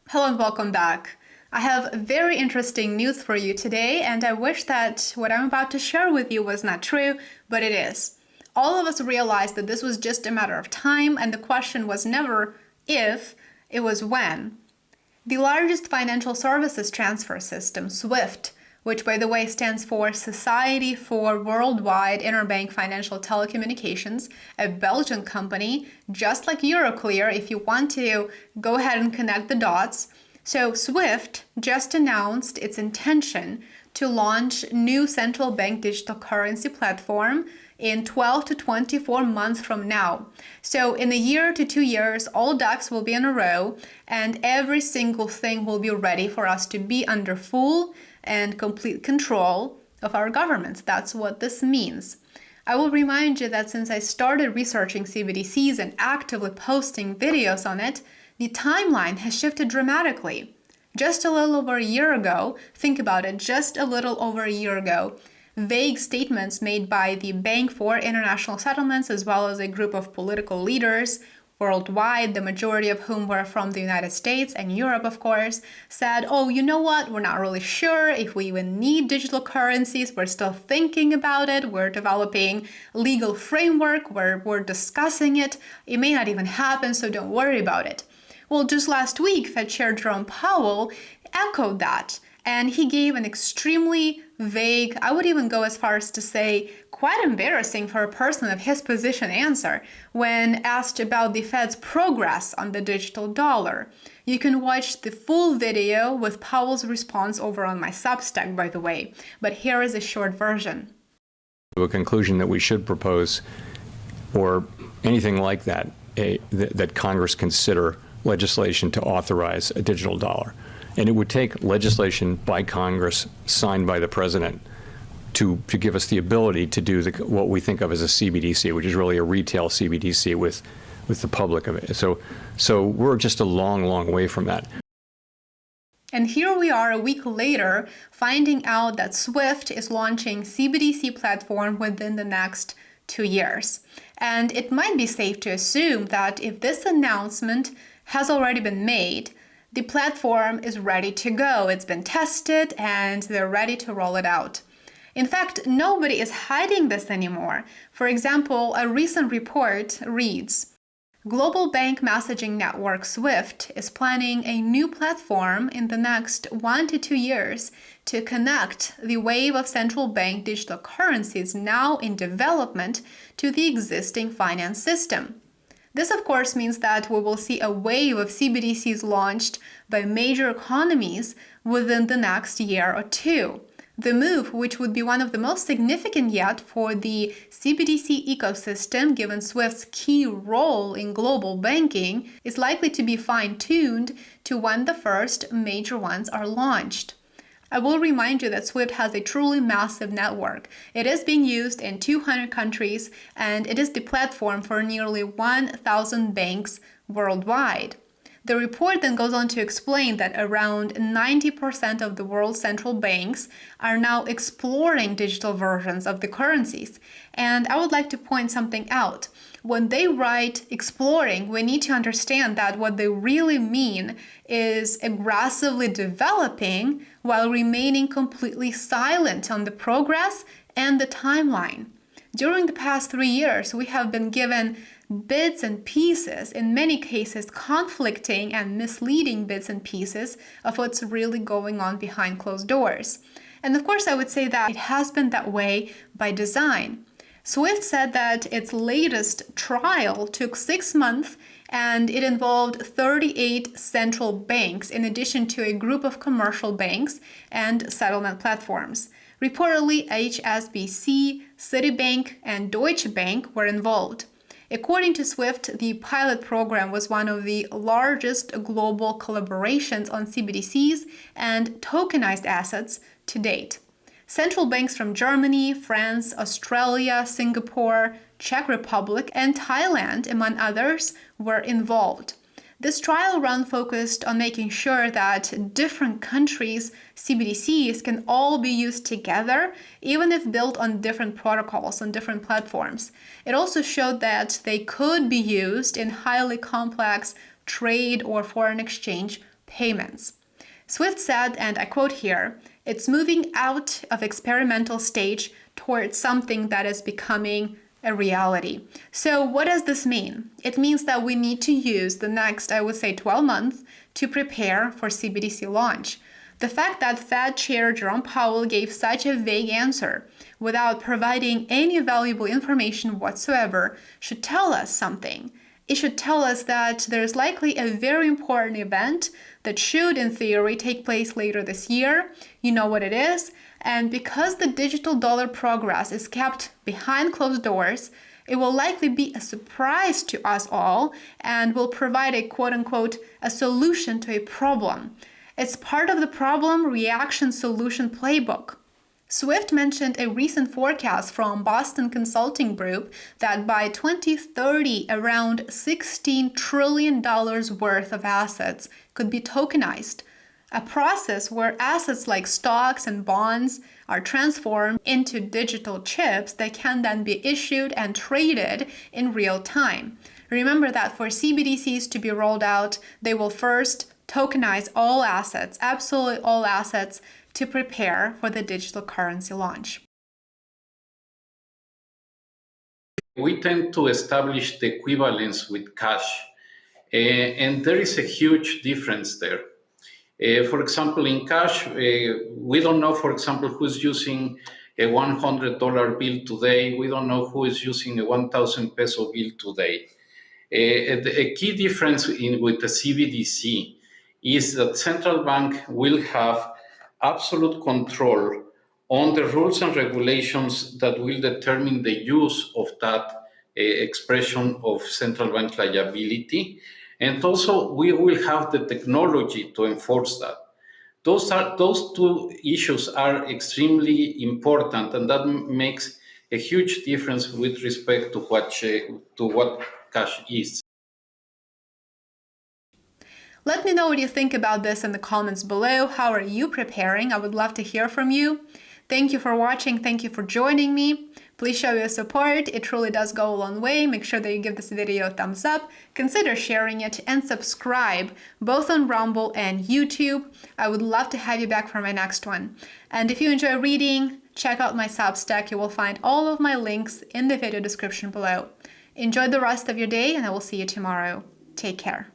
Hello and welcome back. I have very interesting news for you today, and I wish that what I'm about to share with you was not true, but it is. All of us realized that this was just a matter of time, and the question was never if, it was when. The largest financial services transfer system, SWIFT, which by the way stands for Society for Worldwide Interbank Financial Telecommunications, a Belgian company, just like Euroclear if you want to go ahead and connect the dots. So SWIFT just announced its intention to launch new central bank digital currency platform in 12 to 24 months from now. So in a year to 2 years, all ducks will be in a row and every single thing will be ready for us to be under full and complete control of our governments. That's what this means. I will remind you that since I started researching CBDCs and actively posting videos on it, the timeline has shifted dramatically. Just a little over a year ago, think about it, just a little over a year ago, vague statements made by the Bank for International Settlements as well as a group of political leaders worldwide, the majority of whom were from the United States and Europe, of course, said, oh, you know what, we're not really sure if we even need digital currencies, we're still thinking about it, we're developing legal framework, we're discussing it, it may not even happen, so don't worry about it. Well, just last week, Fed Chair Jerome Powell echoed that, and he gave an extremely vague, I would even go as far as to say, quite embarrassing for a person of his position answer when asked about the Fed's progress on the digital dollar. You can watch the full video with Powell's response over on my Substack, by the way, but here is a short version. A conclusion that we should propose, or anything like that, that Congress consider legislation to authorize a digital dollar. And it would take legislation by Congress signed by the president to give us the ability to do what we think of as a CBDC, which is really a retail CBDC with the public of it. So we're just a long, long way from that. And here we are a week later, finding out that SWIFT is launching CBDC platform within the next 2 years. And it might be safe to assume that if this announcement has already been made, the platform is ready to go. It's been tested and they're ready to roll it out. In fact, nobody is hiding this anymore. For example, a recent report reads, Global Bank Messaging Network SWIFT is planning a new platform in the next 1 to 2 years to connect the wave of central bank digital currencies now in development to the existing finance system. This, of course, means that we will see a wave of CBDCs launched by major economies within the next year or two. The move, which would be one of the most significant yet for the CBDC ecosystem, given SWIFT's key role in global banking, is likely to be fine-tuned to when the first major ones are launched. I will remind you that SWIFT has a truly massive network. It is being used in 200 countries, and it is the platform for nearly 1,000 banks worldwide. The report then goes on to explain that around 90% of the world's central banks are now exploring digital versions of the currencies. And I would like to point something out. When they write exploring, we need to understand that what they really mean is aggressively developing while remaining completely silent on the progress and the timeline. During the past 3 years, we have been given bits and pieces, in many cases conflicting and misleading bits and pieces of what's really going on behind closed doors. And of course, I would say that it has been that way by design. SWIFT said that its latest trial took 6 months and it involved 38 central banks in addition to a group of commercial banks and settlement platforms. Reportedly, HSBC, Citibank, and Deutsche Bank were involved. According to SWIFT, the pilot program was one of the largest global collaborations on CBDCs and tokenized assets to date. Central banks from Germany, France, Australia, Singapore, Czech Republic, and Thailand, among others, were involved. This trial run focused on making sure that different countries' CBDCs can all be used together, even if built on different protocols on different platforms. It also showed that they could be used in highly complex trade or foreign exchange payments. Swift said, and I quote here, "It's moving out of experimental stage towards something that is becoming a reality." So what does this mean? It means that we need to use the next, I would say, 12 months to prepare for CBDC launch. The fact that Fed Chair Jerome Powell gave such a vague answer without providing any valuable information whatsoever should tell us something. It should tell us that there's likely a very important event that should, in theory, take place later this year. You know what it is. And because the digital dollar progress is kept behind closed doors, it will likely be a surprise to us all and will provide a quote-unquote a solution to a problem. It's part of the problem reaction solution playbook. Swift mentioned a recent forecast from Boston Consulting Group that by 2030, around $16 trillion worth of assets could be tokenized, a process where assets like stocks and bonds are transformed into digital chips that can then be issued and traded in real time. Remember that for CBDCs to be rolled out, they will first tokenize all assets, absolutely all assets, to prepare for the digital currency launch. We tend to establish the equivalence with cash, and there is a huge difference there. For example, in cash, we don't know, for example, who's using a $100 bill today. We don't know who is using a 1,000 peso bill today. A key difference with the CBDC is that central bank will have absolute control on the rules and regulations that will determine the use of that expression of central bank liability. And also, we will have the technology to enforce that. Those two issues are extremely important, and that makes a huge difference with respect to what cash is. Let me know what you think about this in the comments below. How are you preparing? I would love to hear from you. Thank you for watching. Thank you for joining me. Please show your support. It truly does go a long way. Make sure that you give this video a thumbs up, consider sharing it, and subscribe both on Rumble and YouTube. I would love to have you back for my next one. And if you enjoy reading, check out my Substack. You will find all of my links in the video description below. Enjoy the rest of your day, and I will see you tomorrow. Take care.